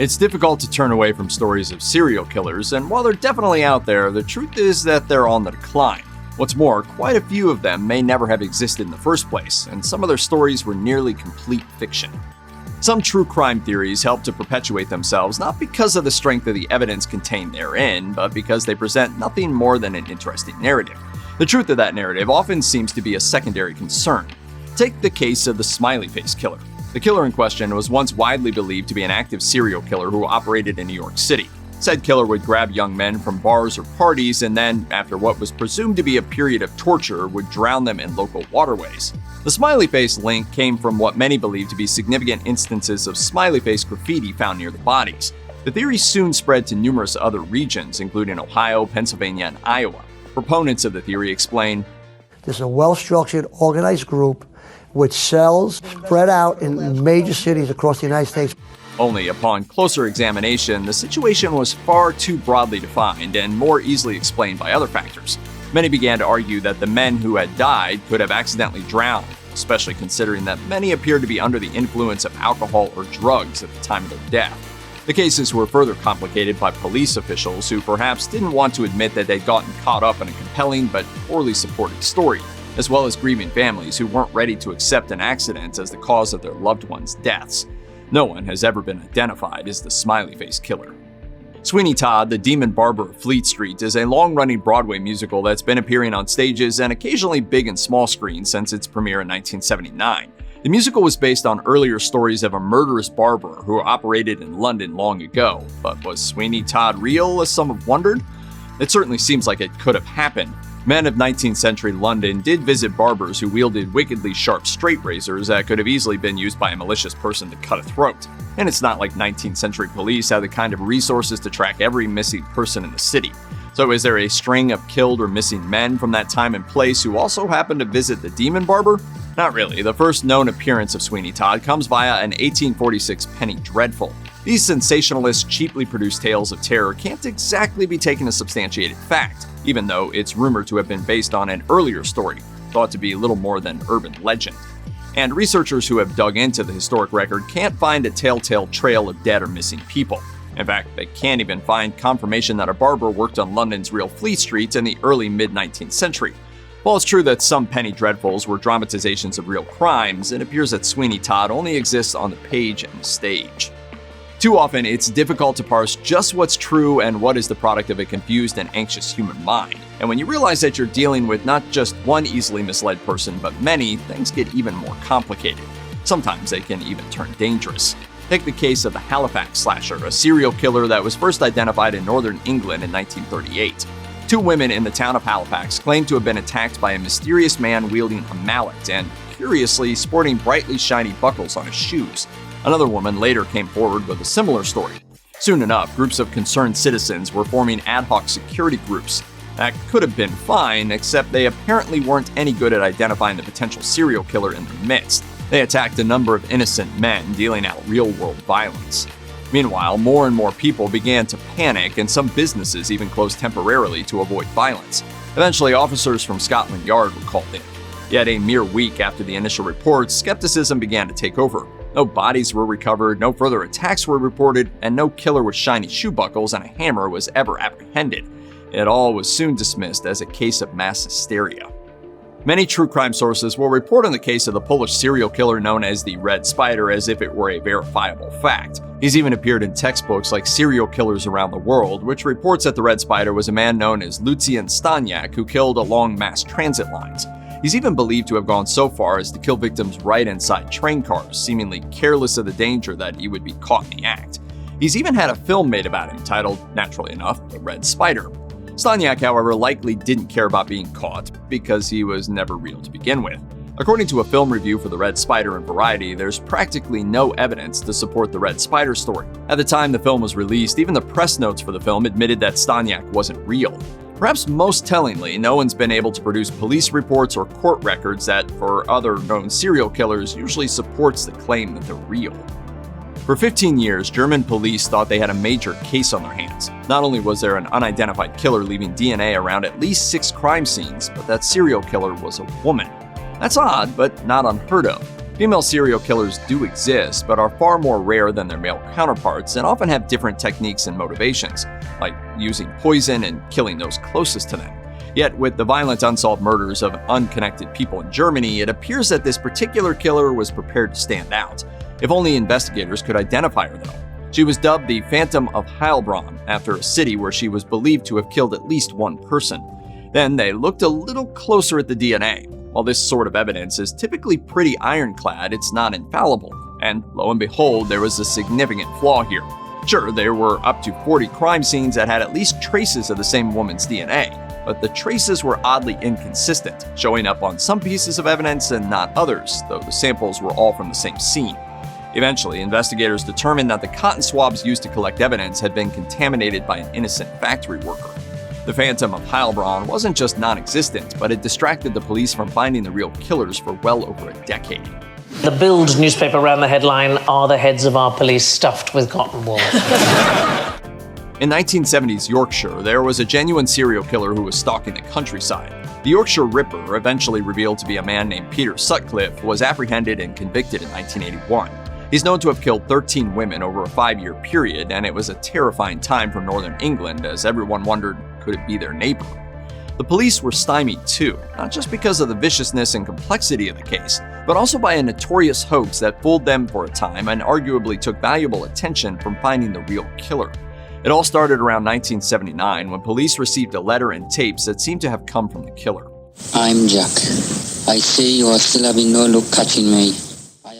It's difficult to turn away from stories of serial killers, and while they're definitely out there, the truth is that they're on the decline. What's more, quite a few of them may never have existed in the first place, and some of their stories were nearly complete fiction. Some true crime theories help to perpetuate themselves not because of the strength of the evidence contained therein, but because they present nothing more than an interesting narrative. The truth of that narrative often seems to be a secondary concern. Take the case of the Smiley Face Killer. The killer in question was once widely believed to be an active serial killer who operated in New York City. Said killer would grab young men from bars or parties and then, after what was presumed to be a period of torture, would drown them in local waterways. The smiley face link came from what many believed to be significant instances of smiley face graffiti found near the bodies. The theory soon spread to numerous other regions, including Ohio, Pennsylvania, and Iowa. Proponents of the theory explain, "This is a well-structured, organized group with cells spread out in major cities across the United States." Only upon closer examination, the situation was far too broadly defined and more easily explained by other factors. Many began to argue that the men who had died could have accidentally drowned, especially considering that many appeared to be under the influence of alcohol or drugs at the time of their death. The cases were further complicated by police officials who perhaps didn't want to admit that they'd gotten caught up in a compelling but poorly supported story, as well as grieving families who weren't ready to accept an accident as the cause of their loved ones' deaths. No one has ever been identified as the Smiley Face Killer. Sweeney Todd, the Demon Barber of Fleet Street, is a long-running Broadway musical that's been appearing on stages and occasionally big and small screens since its premiere in 1979. The musical was based on earlier stories of a murderous barber who operated in London long ago. But was Sweeney Todd real, as some have wondered? It certainly seems like it could have happened. Men of 19th century London did visit barbers who wielded wickedly sharp straight razors that could have easily been used by a malicious person to cut a throat. And it's not like 19th century police had the kind of resources to track every missing person in the city. So is there a string of killed or missing men from that time and place who also happened to visit the Demon Barber? Not really. The first known appearance of Sweeney Todd comes via an 1846 penny dreadful. These sensationalist, cheaply produced tales of terror can't exactly be taken as substantiated fact, even though it's rumored to have been based on an earlier story, thought to be little more than urban legend. And researchers who have dug into the historic record can't find a telltale trail of dead or missing people. In fact, they can't even find confirmation that a barber worked on London's real Fleet Street in the early mid-19th century. While it's true that some penny dreadfuls were dramatizations of real crimes, it appears that Sweeney Todd only exists on the page and the stage. Too often, it's difficult to parse just what's true and what is the product of a confused and anxious human mind. And when you realize that you're dealing with not just one easily misled person, but many, things get even more complicated. Sometimes they can even turn dangerous. Take the case of the Halifax Slasher, a serial killer that was first identified in northern England in 1938. Two women in the town of Halifax claimed to have been attacked by a mysterious man wielding a mallet and, curiously, sporting brightly shiny buckles on his shoes. Another woman later came forward with a similar story. Soon enough, groups of concerned citizens were forming ad hoc security groups. That could have been fine, except they apparently weren't any good at identifying the potential serial killer in their midst. They attacked a number of innocent men, dealing out real-world violence. Meanwhile, more and more people began to panic, and some businesses even closed temporarily to avoid violence. Eventually, officers from Scotland Yard were called in. Yet a mere week after the initial reports, skepticism began to take over. No bodies were recovered, no further attacks were reported, and no killer with shiny shoe buckles and a hammer was ever apprehended. It all was soon dismissed as a case of mass hysteria. Many true crime sources will report on the case of the Polish serial killer known as the Red Spider as if it were a verifiable fact. He's even appeared in textbooks like Serial Killers Around the World, which reports that the Red Spider was a man known as Lucien Staniak who killed along mass transit lines. He's even believed to have gone so far as to kill victims right inside train cars, seemingly careless of the danger that he would be caught in the act. He's even had a film made about him titled, naturally enough, The Red Spider. Staniak, however, likely didn't care about being caught because he was never real to begin with. According to a film review for The Red Spider in Variety, there's practically no evidence to support the Red Spider story. At the time the film was released, even the press notes for the film admitted that Staniak wasn't real. Perhaps most tellingly, no one's been able to produce police reports or court records that, for other known serial killers, usually supports the claim that they're real. For 15 years, German police thought they had a major case on their hands. Not only was there an unidentified killer leaving DNA around at least 6 crime scenes, but that serial killer was a woman. That's odd, but not unheard of. Female serial killers do exist, but are far more rare than their male counterparts and often have different techniques and motivations, like using poison and killing those closest to them. Yet, with the violent unsolved murders of unconnected people in Germany, it appears that this particular killer was prepared to stand out. If only investigators could identify her, though. She was dubbed the Phantom of Heilbronn after a city where she was believed to have killed at least one person. Then they looked a little closer at the DNA. While this sort of evidence is typically pretty ironclad, it's not infallible. And lo and behold, there was a significant flaw here. Sure, there were up to 40 crime scenes that had at least traces of the same woman's DNA, but the traces were oddly inconsistent, showing up on some pieces of evidence and not others, though the samples were all from the same scene. Eventually, investigators determined that the cotton swabs used to collect evidence had been contaminated by an innocent factory worker. The Phantom of Heilbronn wasn't just non-existent, but it distracted the police from finding the real killers for well over a decade. The Bild newspaper ran the headline, "Are the heads of our police stuffed with cotton wool?" In 1970s Yorkshire, there was a genuine serial killer who was stalking the countryside. The Yorkshire Ripper, eventually revealed to be a man named Peter Sutcliffe, was apprehended and convicted in 1981. He's known to have killed 13 women over a 5-year period, and it was a terrifying time for northern England as everyone wondered, could it be their neighbor? The police were stymied too, not just because of the viciousness and complexity of the case, but also by a notorious hoax that fooled them for a time and arguably took valuable attention from finding the real killer. It all started around 1979 when police received a letter and tapes that seemed to have come from the killer. I'm Jack. I see you are still having no luck catching me.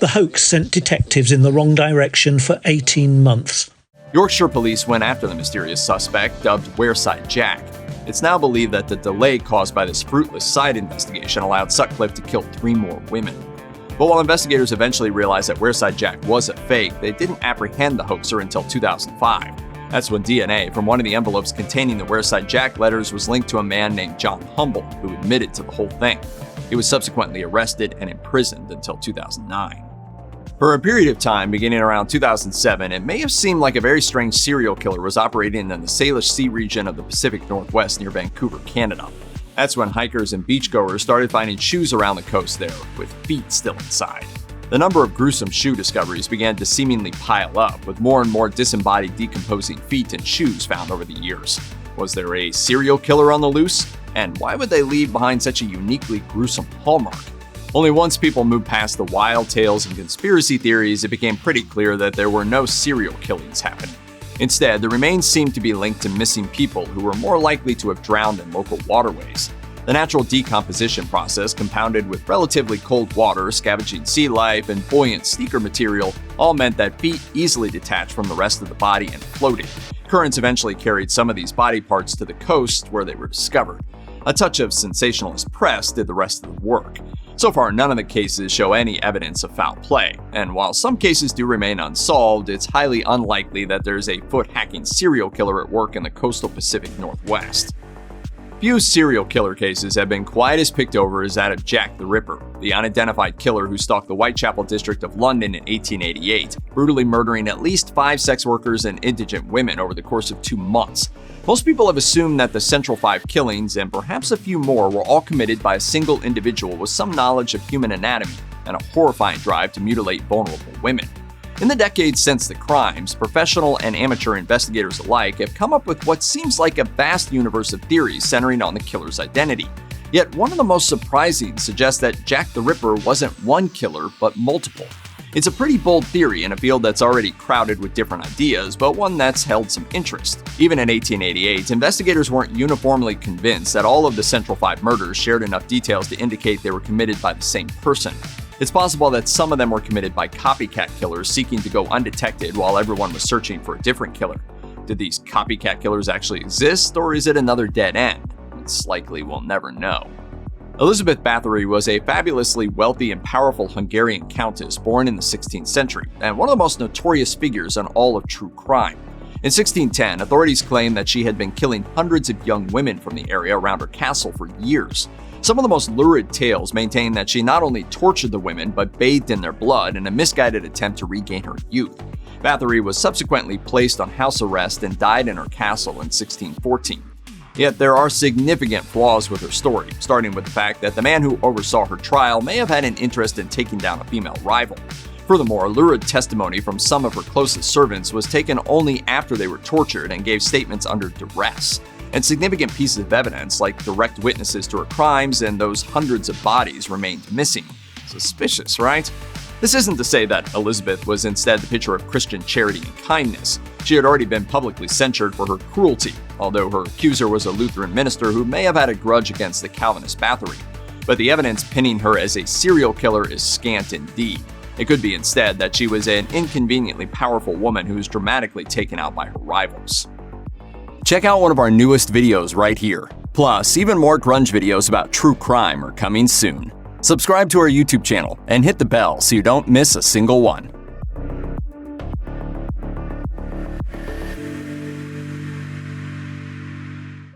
The hoax sent detectives in the wrong direction for 18 months. Yorkshire police went after the mysterious suspect, dubbed Wearside Jack. It's now believed that the delay caused by this fruitless side investigation allowed Sutcliffe to kill 3 more women. But while investigators eventually realized that Wearside Jack was a fake, they didn't apprehend the hoaxer until 2005. That's when DNA from one of the envelopes containing the Wearside Jack letters was linked to a man named John Humble, who admitted to the whole thing. He was subsequently arrested and imprisoned until 2009. For a period of time, beginning around 2007, it may have seemed like a very strange serial killer was operating in the Salish Sea region of the Pacific Northwest near Vancouver, Canada. That's when hikers and beachgoers started finding shoes around the coast there, with feet still inside. The number of gruesome shoe discoveries began to seemingly pile up, with more and more disembodied, decomposing feet and shoes found over the years. Was there a serial killer on the loose? And why would they leave behind such a uniquely gruesome hallmark? Only once people moved past the wild tales and conspiracy theories, it became pretty clear that there were no serial killings happening. Instead, the remains seemed to be linked to missing people who were more likely to have drowned in local waterways. The natural decomposition process, compounded with relatively cold water, scavenging sea life, and buoyant sneaker material, all meant that feet easily detached from the rest of the body and floated. Currents eventually carried some of these body parts to the coast where they were discovered. A touch of sensationalist press did the rest of the work. So far, none of the cases show any evidence of foul play, and while some cases do remain unsolved, it's highly unlikely that there's a foot-hacking serial killer at work in the coastal Pacific Northwest. Few serial killer cases have been quite as picked over as that of Jack the Ripper, the unidentified killer who stalked the Whitechapel district of London in 1888, brutally murdering at least 5 sex workers and indigent women over the course of 2 months. Most people have assumed that the central 5 killings, and perhaps a few more, were all committed by a single individual with some knowledge of human anatomy and a horrifying drive to mutilate vulnerable women. In the decades since the crimes, professional and amateur investigators alike have come up with what seems like a vast universe of theories centering on the killer's identity. Yet one of the most surprising suggests that Jack the Ripper wasn't one killer, but multiple. It's a pretty bold theory in a field that's already crowded with different ideas, but one that's held some interest. Even in 1888, investigators weren't uniformly convinced that all of the Central 5 murders shared enough details to indicate they were committed by the same person. It's possible that some of them were committed by copycat killers seeking to go undetected while everyone was searching for a different killer. Did these copycat killers actually exist, or is it another dead end? It's likely we'll never know. Elizabeth Bathory was a fabulously wealthy and powerful Hungarian countess born in the 16th century, and one of the most notorious figures on all of true crime. In 1610, authorities claimed that she had been killing hundreds of young women from the area around her castle for years. Some of the most lurid tales maintain that she not only tortured the women, but bathed in their blood in a misguided attempt to regain her youth. Bathory was subsequently placed on house arrest and died in her castle in 1614. Yet there are significant flaws with her story, starting with the fact that the man who oversaw her trial may have had an interest in taking down a female rival. Furthermore, lurid testimony from some of her closest servants was taken only after they were tortured and gave statements under duress. And significant pieces of evidence, like direct witnesses to her crimes and those hundreds of bodies, remained missing. Suspicious, right? This isn't to say that Elizabeth was instead the picture of Christian charity and kindness. She had already been publicly censured for her cruelty, although her accuser was a Lutheran minister who may have had a grudge against the Calvinist Bathory. But the evidence pinning her as a serial killer is scant indeed. It could be instead that she was an inconveniently powerful woman who was dramatically taken out by her rivals. Check out one of our newest videos right here. Plus, even more grunge videos about true crime are coming soon. Subscribe to our YouTube channel and hit the bell so you don't miss a single one.